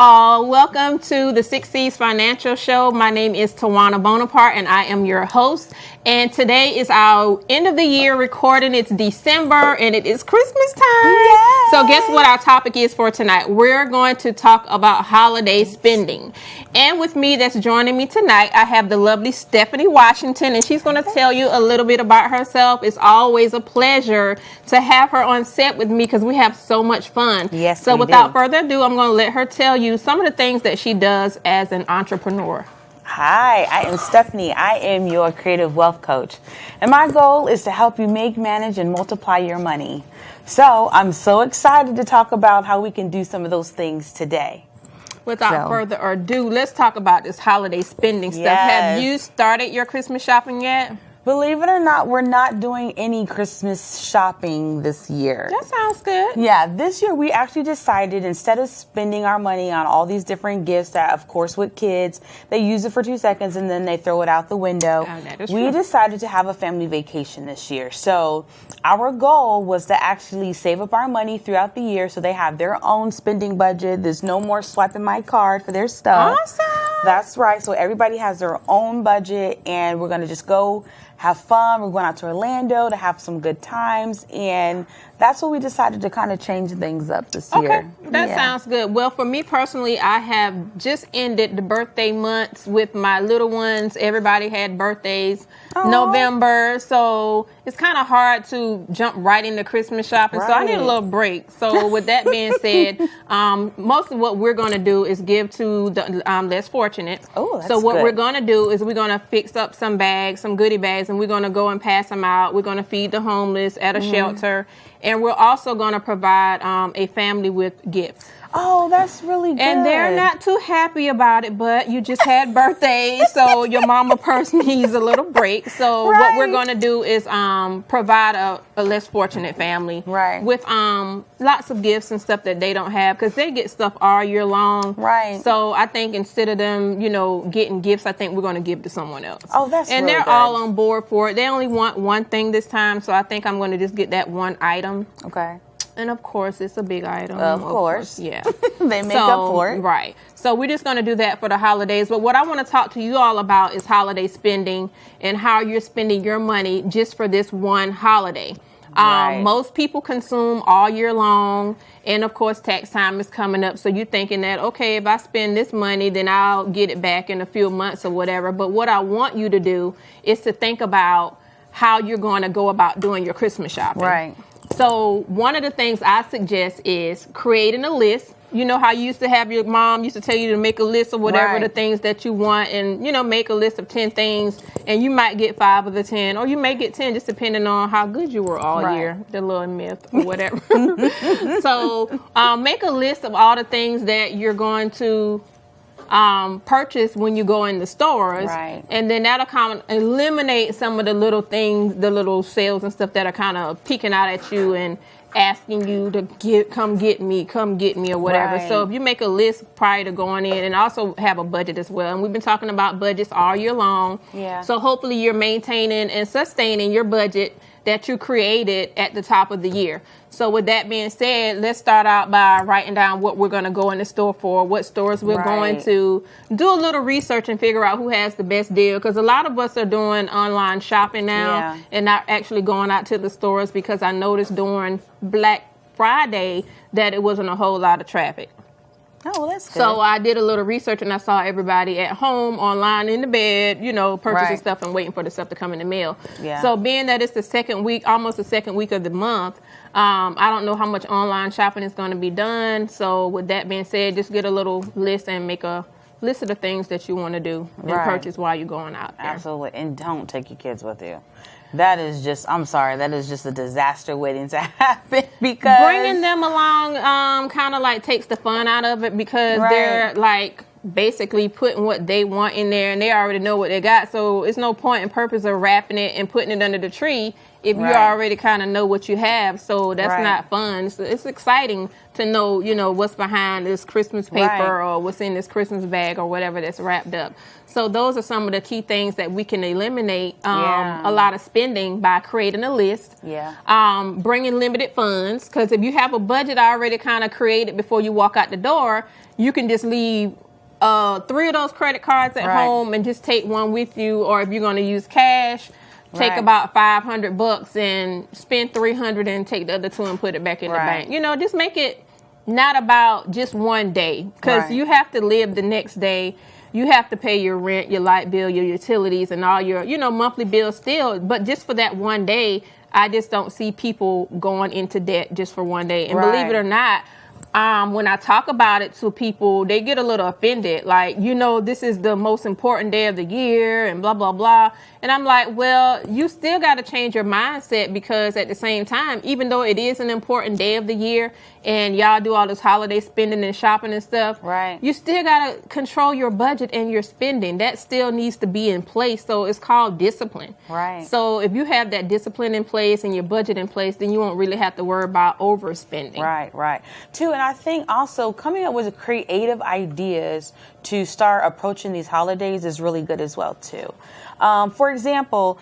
all. Welcome to the Six C's Financial Show. My name is Tawana Bonaparte, and I am your host. And today is our end of the year recording. It's December, and it is Christmas time. Yay! So guess what our topic is for tonight? We're going to talk about holiday spending. And with me that's joining me tonight, I have the lovely Stephanie Washington, and she's going to tell you a little bit about herself. It's always a pleasure to have her on set with me because we have so much fun. Yes, so without further ado, I'm going to let her tell you some of the things that she does as an entrepreneur. Hi, I am Stephanie. I am your creative wealth coach. And my goal is to help you make, manage, and multiply your money. So I'm so excited to talk about how we can do some of those things today. Without further ado, let's talk about this holiday spending stuff. Yes. Have you started your Christmas shopping yet? Believe it or not, we're not doing any Christmas shopping this year. That sounds good. Yeah, this year we actually decided instead of spending our money on all these different gifts that, of course, with kids, they use it for 2 seconds and then they throw it out the window. We decided to have a family vacation this year. So our goal was to actually save up our money throughout the year so they have their own spending budget. There's no more swiping my card for their stuff. Awesome. That's right. So everybody has their own budget and we're going to just go have fun. We're going out to Orlando to have some good times. And that's what we decided to kind of change things up this year. Okay, that sounds good. Well, for me personally, I have just ended the birthday months with my little ones. Everybody had birthdays November. So it's kind of hard to jump right into Christmas shopping. So I need a little break. So with that being said, most of what we're going to do is give to the less fortunate. Oh, that's So what good. we're going to do is we're going to fix up some bags, some goodie bags, and we're going to go and pass them out. We're going to feed the homeless at a shelter. And we're also going to provide a family with gifts. Oh, that's really good. And they're not too happy about it, but you just had birthdays, so your mama person needs a little break. So what we're going to do is provide a less fortunate family with lots of gifts and stuff that they don't have because they get stuff all year long. Right. So I think instead of them, getting gifts, I think we're going to give to someone else. Oh, that's and really they're good. all on board for it. They only want one thing this time, so I think I'm going to just get that one item. Okay. And of course, it's a big item. Of course. Yeah. They make up for it. Right. So we're just going to do that for the holidays. But what I want to talk to you all about is holiday spending and how you're spending your money just for this one holiday. Most people consume all year long. And of course, tax time is coming up. So you're thinking that, okay, if I spend this money, then I'll get it back in a few months or whatever. But what I want you to do is to think about how you're going to go about doing your Christmas shopping. Right. So one of the things I suggest is creating a list. You know how you used to have your mom used to tell you to make a list of whatever the things that you want and, make a list of 10 things and you might get 5 of the 10 or you may get 10 just depending on how good you were all year, the little myth or whatever. So make a list of all the things that you're going to purchase when you go in the stores, and then that'll kind of eliminate some of the little things, the little sales and stuff that are kind of peeking out at you and asking you to come get me or whatever. So if you make a list prior to going in and also have a budget as well, and we've been talking about budgets all year long. So hopefully you're maintaining and sustaining your budget that you created at the top of the year. So with that being said, let's start out by writing down what we're going to go in the store for, what stores we're going to, do a little research and figure out who has the best deal. Because a lot of us are doing online shopping now and not actually going out to the stores because I noticed during Black Friday that it wasn't a whole lot of traffic. Oh, well, that's good. So I did a little research and I saw everybody at home, online, in the bed, purchasing stuff and waiting for the stuff to come in the mail. So being that it's the second week, almost the second week of the month, I don't know how much online shopping is going to be done. So with that being said, just get a little list and make a list of the things that you want to do and purchase while you're going out there. Absolutely. And don't take your kids with you. That is just a disaster waiting to happen because bringing them along kind of like takes the fun out of it because they're like basically putting what they want in there, and they already know what they got. So it's no point in purpose of wrapping it and putting it under the tree if you already kind of know what you have. So that's not fun. So it's exciting to know, what's behind this Christmas paper or what's in this Christmas bag or whatever that's wrapped up. So those are some of the key things that we can eliminate a lot of spending by creating a list. Bringing limited funds, because if you have a budget already kind of created before you walk out the door, you can just leave 3 of those credit cards at home and just take one with you. Or if you're going to use cash, take about $500 and spend $300 and take the other 2 and put it back in the bank. Just make it not about just one day, because you have to live the next day. You have to pay your rent, your light bill, your utilities, and all your, monthly bills still. But just for that one day, I just don't see people going into debt just for one day. And believe it or not, when I talk about it to people, they get a little offended. Like, this is the most important day of the year and blah, blah, blah. And I'm like, well, you still got to change your mindset, because at the same time, even though it is an important day of the year and y'all do all this holiday spending and shopping and stuff, you still got to control your budget and your spending. That still needs to be in place. So it's called discipline. So if you have that discipline in place and your budget in place, then you won't really have to worry about overspending. Too, and I think also coming up with creative ideas to start approaching these holidays is really good as well, too. For example,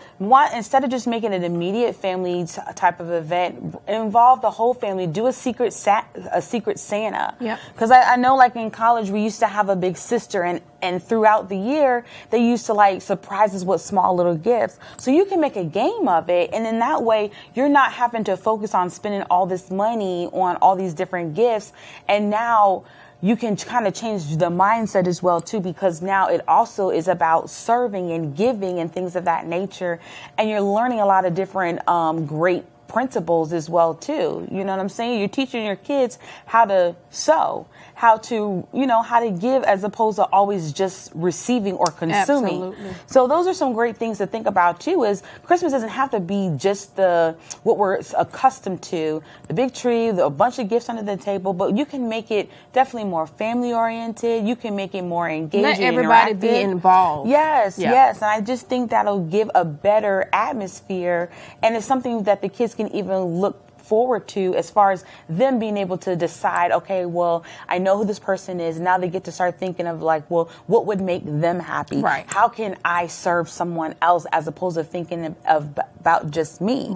instead of just making an immediate family type of event, involve the whole family. Do a secret Santa. Because I know, like in college, we used to have a big sister, and throughout the year, they used to surprise us with small little gifts. So you can make a game of it, and in that way, you're not having to focus on spending all this money on all these different gifts. And now you can kind of change the mindset as well, too, because now it also is about serving and giving and things of that nature. And you're learning a lot of different great principles as well, too. You know what I'm saying? You're teaching your kids how to sow, how to give, as opposed to always just receiving or consuming. So those are some great things to think about, too, is Christmas doesn't have to be just what we're accustomed to, the big tree, a bunch of gifts under the table, but you can make it definitely more family oriented. You can make it more engaging. Let everybody be involved. Yes. And I just think that'll give a better atmosphere, and it's something that the kids can even look forward to, as far as them being able to decide, okay, well, I know who this person is. Now they get to start thinking of what would make them happy? How can I serve someone else, as opposed to thinking about just me?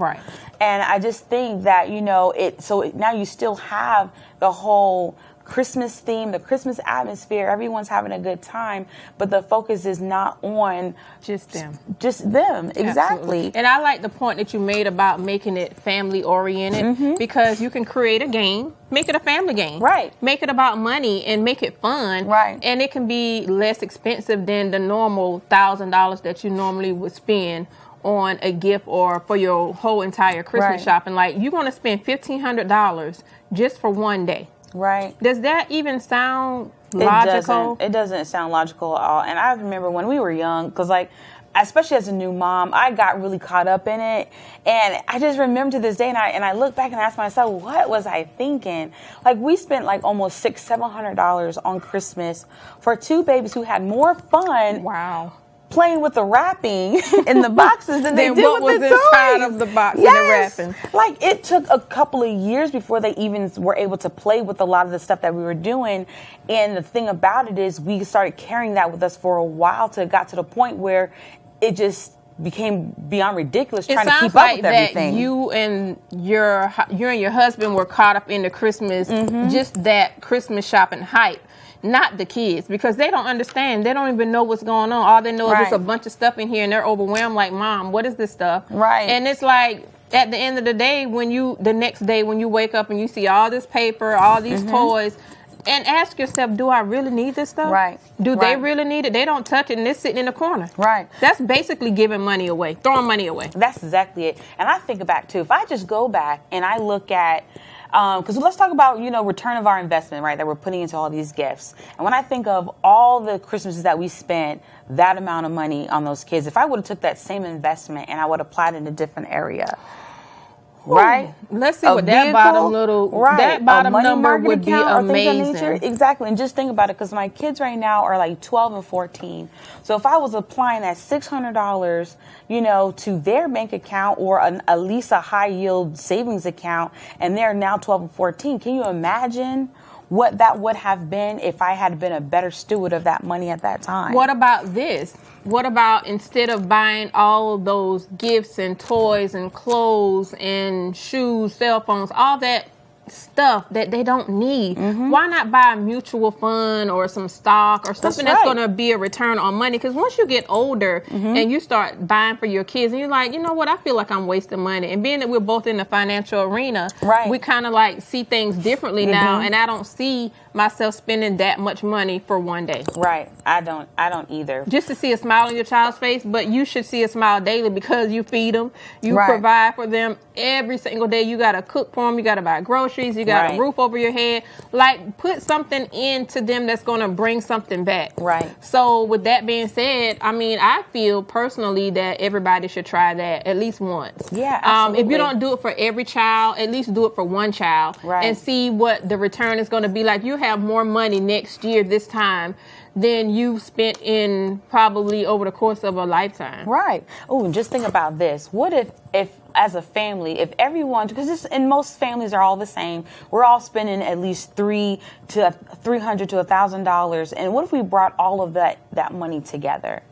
And I just think that, now you still have the whole Christmas theme, the Christmas atmosphere. Everyone's having a good time, but the focus is not on just them. Exactly. Absolutely. And I like the point that you made about making it family oriented, because you can create a game, make it a family game. Make it about money and make it fun. And it can be less expensive than the normal $1,000 that you normally would spend on a gift or for your whole entire Christmas shopping. Like, you're going to spend $1,500 just for one day. Does that even sound logical? It doesn't sound logical at all. And I remember when we were young, because especially as a new mom, I got really caught up in it. And I just remember to this day, and I look back and ask myself, what was I thinking? We spent almost $600-700 on Christmas for 2 babies who had more fun playing with the wrapping in the boxes than they did with the toys. Inside of the box and the wrapping. It took a couple of years before they even were able to play with a lot of the stuff that we were doing. And the thing about it is, we started carrying that with us for a while till it got to the point where it just became beyond ridiculous trying to keep up with everything. You and your husband were caught up in the Christmas, just that Christmas shopping hype. Not the kids, because they don't understand. They don't even know what's going on. All they know is there's a bunch of stuff in here, and they're overwhelmed. Like, Mom, what is this stuff? And it's like, at the end of the day, the next day when you wake up and you see all this paper, all these toys, and ask yourself, do I really need this stuff? Do they really need it? They don't touch it, and it's sitting in the corner. That's basically giving money away, throwing money away. That's exactly it. And I think back, too, if I just go back and I look at, because let's talk about, return of our investment, that we're putting into all these gifts. And when I think of all the Christmases that we spent that amount of money on those kids, if I would have took that same investment and I would have applied it in a different area, right? Let's see what that bottom number would be amazing. Exactly. And just think about it, because my kids right now are like 12 and 14. So if I was applying that $600, to their bank account or at least a high yield savings account, and they're now 12 and 14, can you imagine what that would have been if I had been a better steward of that money at that time? What about this? What about instead of buying all of those gifts and toys and clothes and shoes, cell phones, all that stuff that they don't need, why not buy a mutual fund or some stock or something that's going to be a return on money? Because once you get older and you start buying for your kids and you're like, you know what, I feel like I'm wasting money. And being that we're both in the financial arena, we kind of like see things differently now, and I don't see myself spending that much money for one day. Right. I don't either. Just to see a smile on your child's face, but you should see a smile daily because you feed them, you provide for them every single day. You got to cook for them, you got to buy groceries, you got a roof over your head. Like, put something into them that's going to bring something back. Right. So with that being said, I mean, I feel personally that everybody should try that at least once. Yeah, absolutely. If you don't do it for every child, at least do it for one child and see what the return is going to be like. You have more money next year this time than you've spent in probably over the course of a lifetime. Right. Oh, and just think about this. What if as a family, if everyone, because and most families are all the same, we're all spending at least $300 to $1,000, and what if we brought all of that money together?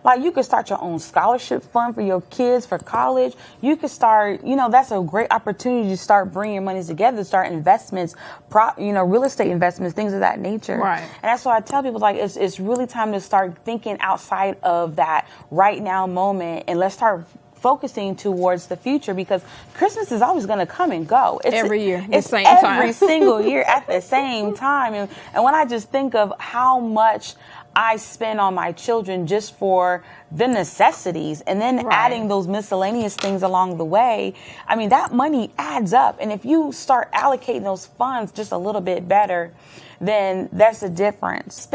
Like, you could start your own scholarship fund for your kids for college. You could start, that's a great opportunity to start bringing your money together, start investments, real estate investments, things of that nature. Right. And that's why I tell people, like, it's really time to start thinking outside of that right now moment, and let's start focusing towards the future, because Christmas is always going to come and go. It's every year. It's every single year at the same time. And when I just think of how much I spend on my children just for the necessities, and then adding those miscellaneous things along the way, I mean, that money adds up. And if you start allocating those funds just a little bit better, then that's a difference.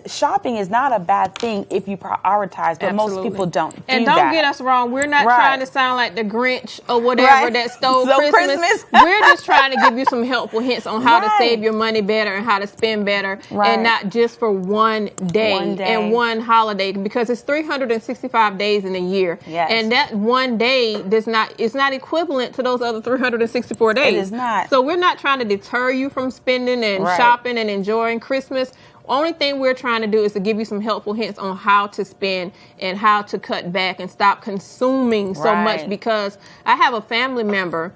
Shopping is not a bad thing if you prioritize, but most people don't. And don't get us wrong, we're not trying to sound like the Grinch or whatever that stole Christmas. We're just trying to give you some helpful hints on how to save your money better and how to spend better, and not just for one day and one holiday, because it's 365 days in a year. Yes. And that one day is not equivalent to those other 364 days. It is not. So we're not trying to deter you from spending and shopping and enjoying Christmas. Only thing we're trying to do is to give you some helpful hints on how to spend and how to cut back and stop consuming so much, because I have a family member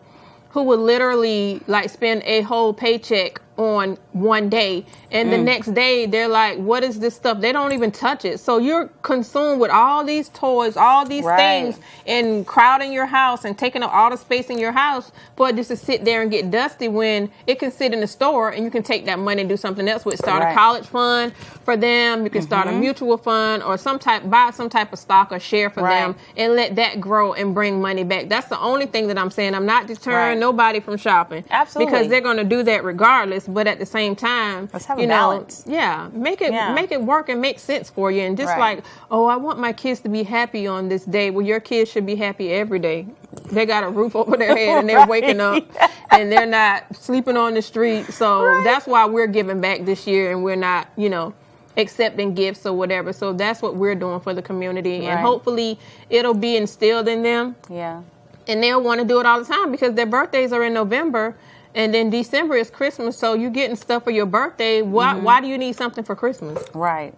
who would literally like spend a whole paycheck on one day, and the next day they're like, what is this stuff? They don't even touch it. So you're consumed with all these toys, all these things, and crowding your house and taking up all the space in your house for it just to sit there and get dusty, when it can sit in the store and you can take that money and do something else with. Start a college fund for them. You can start a mutual fund or buy some type of stock or share for them, and let that grow and bring money back. That's the only thing that I'm saying. I'm not deterring nobody from shopping. Absolutely. Because they're going to do that regardless. But at the same time, let's have a balance. Make it work and make sense for you. And just like, oh, I want my kids to be happy on this day. Well, your kids should be happy every day. They got a roof over their head and they're waking up and they're not sleeping on the street. So that's why we're giving back this year, and we're not, accepting gifts or whatever. So that's what we're doing for the community, and hopefully it'll be instilled in them. Yeah. And they'll want to do it all the time, because their birthdays are in November. And then December is Christmas, so you're getting stuff for your birthday. Why do you need something for Christmas? Right.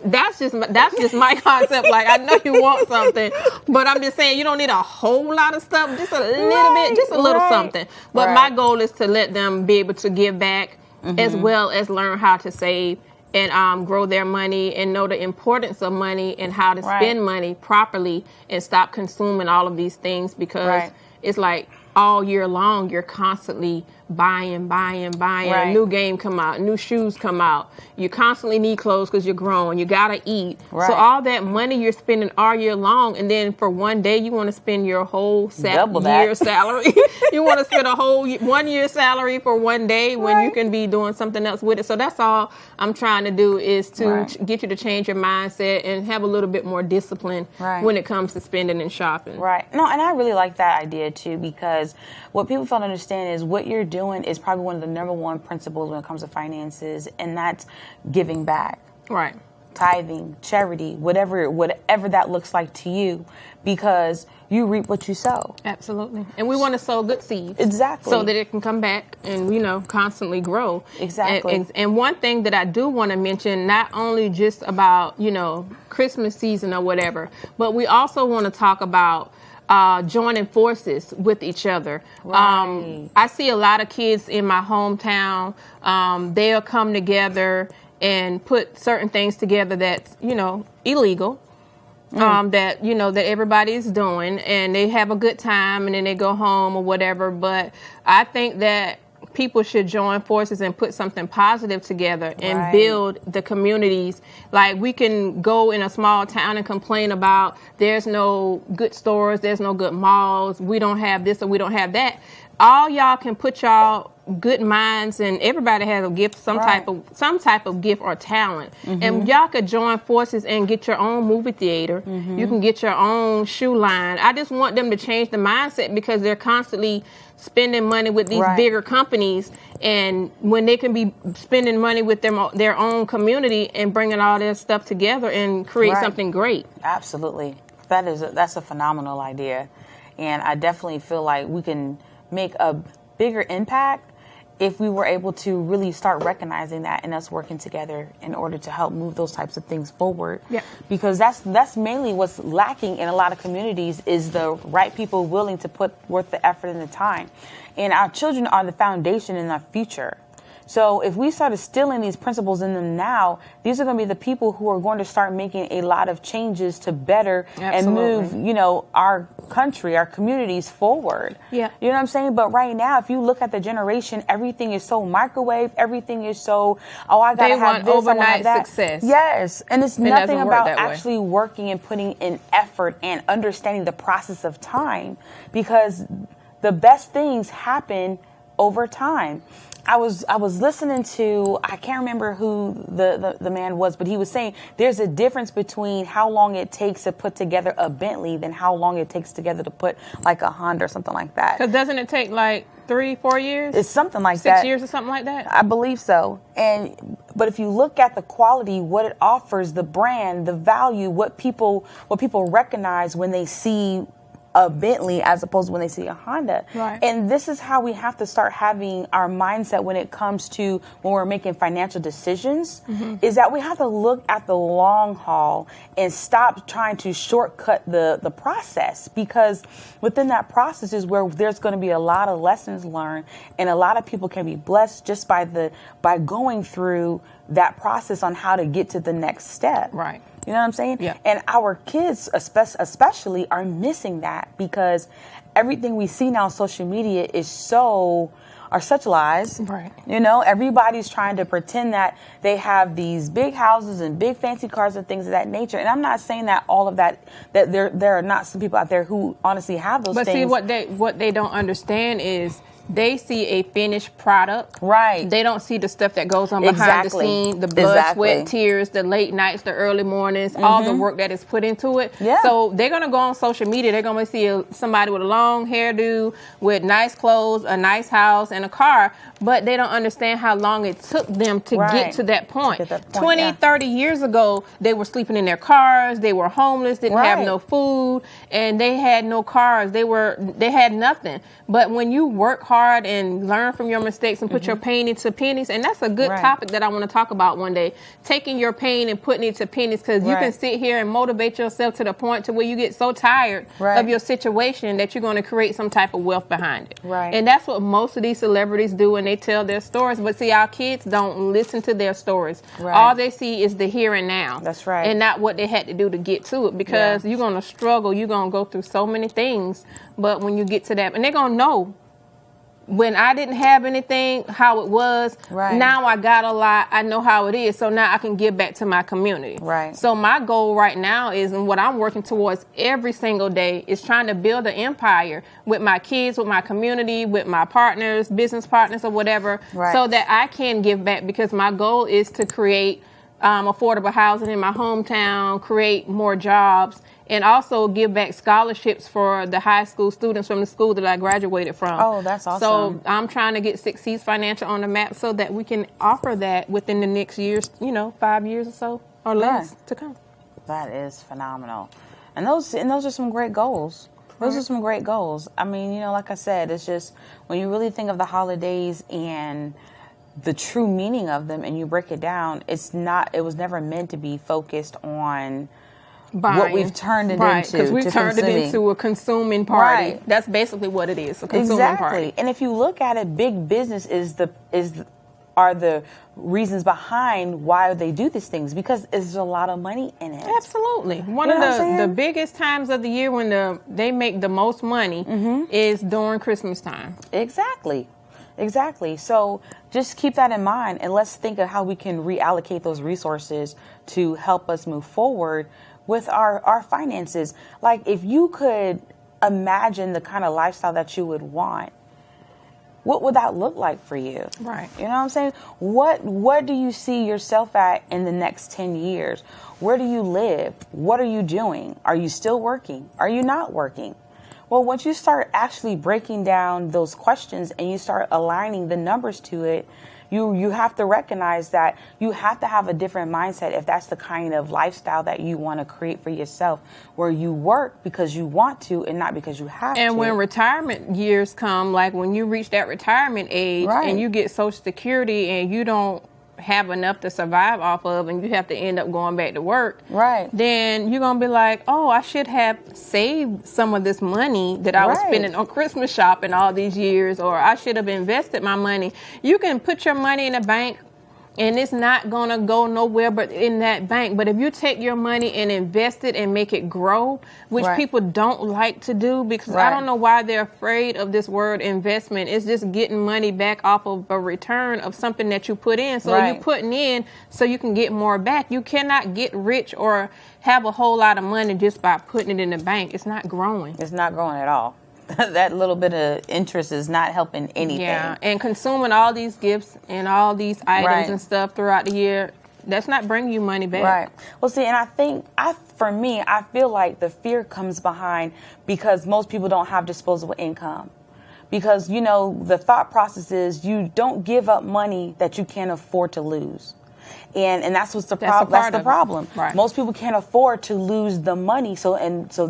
That's just my concept. Like, I know you want something, but I'm just saying you don't need a whole lot of stuff. Just a little bit, just a little something. But my goal is to let them be able to give back, as well as learn how to save and grow their money, and know the importance of money and how to spend money properly, and stop consuming all of these things, because it's like all year long you're constantly buying. A new game come out, new shoes come out. You constantly need clothes because you're grown. You gotta eat. So all that money you're spending all year long, and then for one day you want to spend your whole year salary. You want to spend a whole 1 year salary for one day when you can be doing something else with it. So that's all I'm trying to do, is to get you to change your mindset and have a little bit more discipline when it comes to spending and shopping. Right. No, and I really like that idea too, because because what people fail to understand is what you're doing is probably one of the number one principles when it comes to finances, and that's giving back. Right. Tithing, charity, whatever that looks like to you, because you reap what you sow. Absolutely. And we want to sow good seeds. Exactly. So that it can come back and, constantly grow. Exactly. And one thing that I do want to mention, not only just about, Christmas season or whatever, but we also want to talk about joining forces with each other. Right. I see a lot of kids in my hometown. They'll come together and put certain things together that's, illegal, that everybody is doing, and they have a good time and then they go home or whatever. But I think that people should join forces and put something positive together and build the communities. Like, we can go in a small town and complain about there's no good stores, there's no good malls, we don't have this or we don't have that. All y'all can put y'all good minds, and everybody has a gift, some type of gift or talent. Mm-hmm. And y'all could join forces and get your own movie theater. Mm-hmm. You can get your own shoe line. I just want them to change the mindset, because they're constantly spending money with these bigger companies, and when they can be spending money with their own community and bringing all their stuff together and create something great. Absolutely. That's a phenomenal idea. And I definitely feel like we can make a bigger impact if we were able to really start recognizing that and us working together in order to help move those types of things forward. Yeah. Because that's mainly what's lacking in a lot of communities, is the right people willing to put forth the effort and the time. And our children are the foundation in our future. So if we start instilling these principles in them now, these are going to be the people who are going to start making a lot of changes to better and move, our country, our communities forward. Yeah. You know what I'm saying? But right now, if you look at the generation, everything is so microwave. Everything is so, I got to have this, overnight success. Yes. And it's nothing about actually working and putting in effort and understanding the process of time, because the best things happen over time. I was listening to, I can't remember who the man was, but he was saying there's a difference between how long it takes to put together a Bentley than how long it takes together to put like a Honda or something like that. Because doesn't it take like 3-4 years? It's something like 6 years or something like that? I believe so. But if you look at the quality, what it offers, the brand, the value, what people recognize when they see a Bentley as opposed to when they see a Honda. Right. And this is how we have to start having our mindset when it comes to when we're making financial decisions, is that we have to look at the long haul and stop trying to shortcut the process, because within that process is where there's going to be a lot of lessons learned, and a lot of people can be blessed just by going through that process on how to get to the next step. Right. You know what I'm saying? Yeah. And our kids especially are missing that, because everything we see now on social media are such lies. Right. Everybody's trying to pretend that they have these big houses and big fancy cars and things of that nature. And I'm not saying that all of that there are not some people out there who honestly have those things. But see, what they don't understand is they see a finished product. Right. They don't see the stuff that goes on behind the scene, the blood, sweat, tears, the late nights, the early mornings, all the work that is put into it. Yeah. So they're going to go on social media. They're going to see somebody with a long hairdo, with nice clothes, a nice house, and a car, but they don't understand how long it took them to get to that point. 20, 30 years ago, they were sleeping in their cars. They were homeless, didn't have no food, and they had no cars. They had nothing. But when you work hard and learn from your mistakes and put your pain into pennies, and that's a good topic that I want to talk about one day, taking your pain and putting it to pennies, because you can sit here and motivate yourself to the point to where you get so tired of your situation that you're going to create some type of wealth behind it. Right. And that's what most of these celebrities do when they tell their stories. But see, our kids don't listen to their stories. Right. All they see is the here and now. That's right. And not what they had to do to get to it, because you're going to struggle. You're going to go through so many things. But when you get to that, and they're going to know, when I didn't have anything, how it was. Right. Now I got a lot. I know how it is. So now I can give back to my community. Right. So my goal right now is, and what I'm working towards every single day, is trying to build an empire with my kids, with my community, with my partners, business partners or whatever, so that I can give back, because my goal is to create affordable housing in my hometown, create more jobs, and also give back scholarships for the high school students from the school that I graduated from. Oh, that's awesome. So I'm trying to get Succeeds Financial on the map so that we can offer that within the next years, 5 years or so or less to come. That is phenomenal. And those are some great goals. Those are some great goals. I mean, like I said, it's just when you really think of the holidays and the true meaning of them and you break it down, it was never meant to be focused on what we've turned it into. Because we've turned it into a consuming party. Right. That's basically what it is, a consuming party. And if you look at it, big business are the reasons behind why they do these things, because there's a lot of money in it. Absolutely. One of the biggest times of the year when they make the most money is during Christmas time. Exactly. So just keep that in mind, and let's think of how we can reallocate those resources to help us move forward with our finances. Like, if you could imagine the kind of lifestyle that you would want, what would that look like for you? Right. You know what I'm saying? What do you see yourself at in the next 10 years? Where do you live? What are you doing? Are you still working? Are you not working? Well, once you start actually breaking down those questions and you start aligning the numbers to it, you have to recognize that you have to have a different mindset if that's the kind of lifestyle that you want to create for yourself, where you work because you want to and not because you have to. And when retirement years come, like when you reach that retirement age and you get Social Security and you don't have enough to survive off of and you have to end up going back to work, then you're going to be like, oh, I should have saved some of this money that I was spending on Christmas shopping all these years, or I should have invested my money. You can put your money in a bank and it's not going to go nowhere but in that bank. But if you take your money and invest it and make it grow, which people don't like to do, because I don't know why they're afraid of this word investment. It's just getting money back off of a return of something that you put in. So you're putting in so you can get more back. You cannot get rich or have a whole lot of money just by putting it in the bank. It's not growing. It's not growing at all. That little bit of interest is not helping anything. Yeah, and consuming all these gifts and all these items and stuff throughout the year, that's not bringing you money back. Right. Well, see, and I think, for me, I feel like the fear comes behind because most people don't have disposable income. Because, the thought process is you don't give up money that you can't afford to lose. And that's what's the problem. That's the problem. Right. Most people can't afford to lose the money, so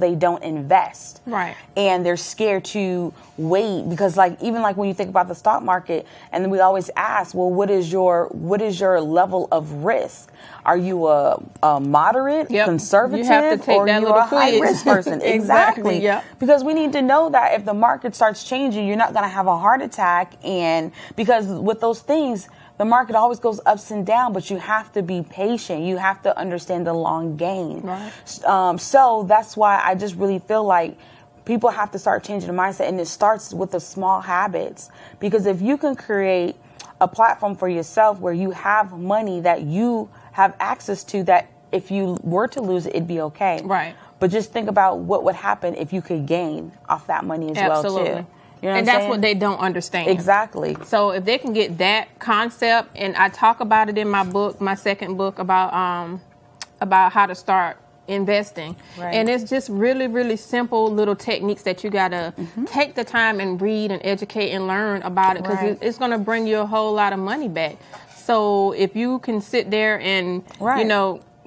they don't invest. Right. And they're scared to wait because, even when you think about the stock market, and then we always ask, well, what is your level of risk? Are you a moderate, conservative, you have to take or that you're a high risk person? Exactly. Yep. Because we need to know that if the market starts changing, you're not going to have a heart attack, and because with those things, the market always goes ups and down, but you have to be patient. You have to understand the long game. Right. So that's why I just really feel like people have to start changing the mindset, and it starts with the small habits. Because if you can create a platform for yourself where you have money that you have access to, that if you were to lose it, it'd be okay. Right. But just think about what would happen if you could gain off that money as well, too. You know and that's what they don't understand. Exactly. So if they can get that concept, and I talk about it in my book, my second book, about how to start investing. Right. And it's just really, really simple little techniques that you got to take the time and read and educate and learn about it, because it's going to bring you a whole lot of money back. So if you can sit there and,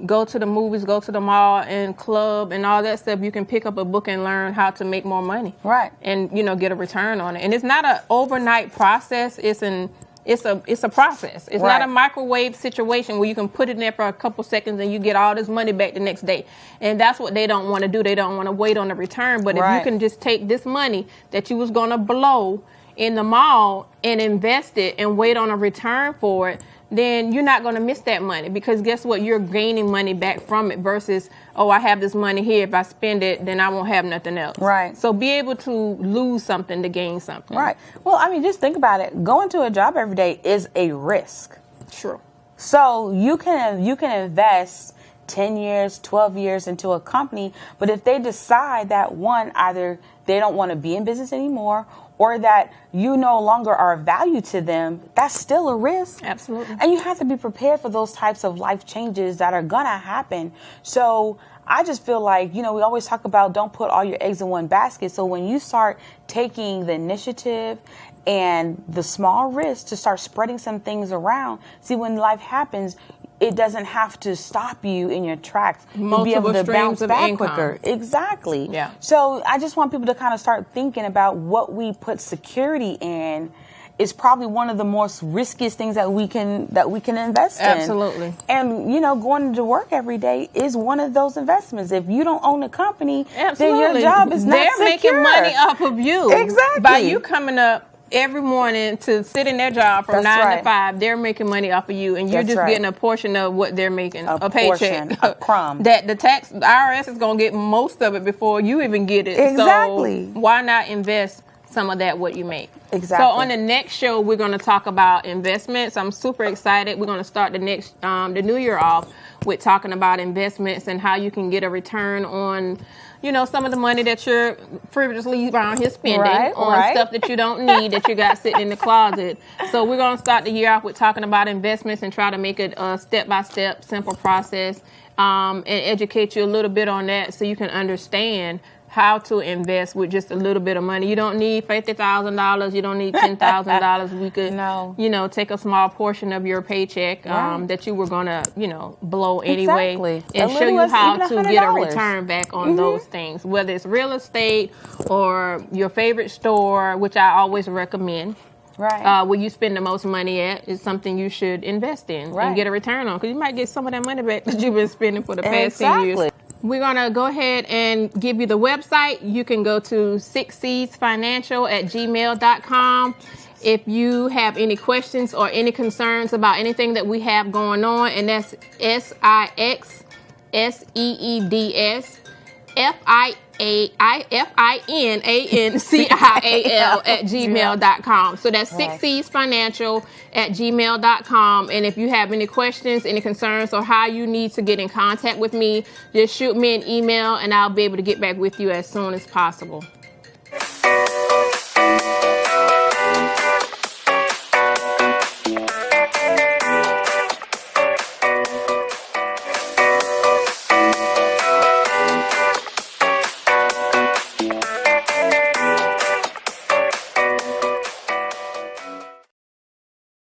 go to the movies, go to the mall and club and all that stuff, you can pick up a book and learn how to make more money. Right. And, get a return on it. And it's not an overnight process. It's a process. It's not a microwave situation where you can put it in there for a couple seconds and you get all this money back the next day. And that's what they don't want to do. They don't want to wait on the return. But if you can just take this money that you was going to blow in the mall and invest it and wait on a return for it, then you're not going to miss that money, because guess what? You're gaining money back from it versus, oh, I have this money here. If I spend it, then I won't have nothing else. Right. So be able to lose something to gain something. Right. Well, I mean, just think about it. Going to a job every day is a risk. True. So you can invest 10 years, 12 years into a company, but if they decide that, either they don't want to be in business anymore, or that you no longer are of value to them, that's still a risk. Absolutely. And you have to be prepared for those types of life changes that are going to happen. So I just feel like, we always talk about don't put all your eggs in one basket. So when you start taking the initiative and the small risk to start spreading some things around, see, when life happens, it doesn't have to stop you in your tracks. You'll be able to bounce back quicker. Exactly. Yeah. So I just want people to kind of start thinking about what we put security in is probably one of the most riskiest things that we can invest in. Absolutely. And, going to work every day is one of those investments. If you don't own a company, then your job is not secure. They're making money off of you. Exactly. By you coming up every morning to sit in their job from 9 to 5, they're making money off of you, and you're just getting a portion of what they're making, a paycheck, a crumb. That the IRS is going to get most of it before you even get it. Exactly. So why not invest some of that what you make? Exactly. So on the next show, we're going to talk about investments. I'm super excited. We're going to start the new year off with talking about investments and how you can get a return on some of the money that you're frivolously around here spending on stuff that you don't need, that you got sitting in the closet. So we're going to start the year off with talking about investments and try to make it a step-by-step, simple process, and educate you a little bit on that so you can understand how to invest with just a little bit of money. You don't need $50,000. You don't need $10,000. We could, take a small portion of your paycheck that you were going to, blow anyway, and show you how to get a return back on those things, whether it's real estate or your favorite store, which I always recommend. Right. Where you spend the most money at is something you should invest in and get a return on, because you might get some of that money back that you've been spending for the past 10 years. We're going to go ahead and give you the website. You can go to sixseedsfinancial@gmail.com. If you have any questions or any concerns about anything that we have going on, and that's SixSeedsFinancial@gmail.com. So that's sixseedsfinancial@gmail.com. And if you have any questions, any concerns, or how you need to get in contact with me, just shoot me an email and I'll be able to get back with you as soon as possible.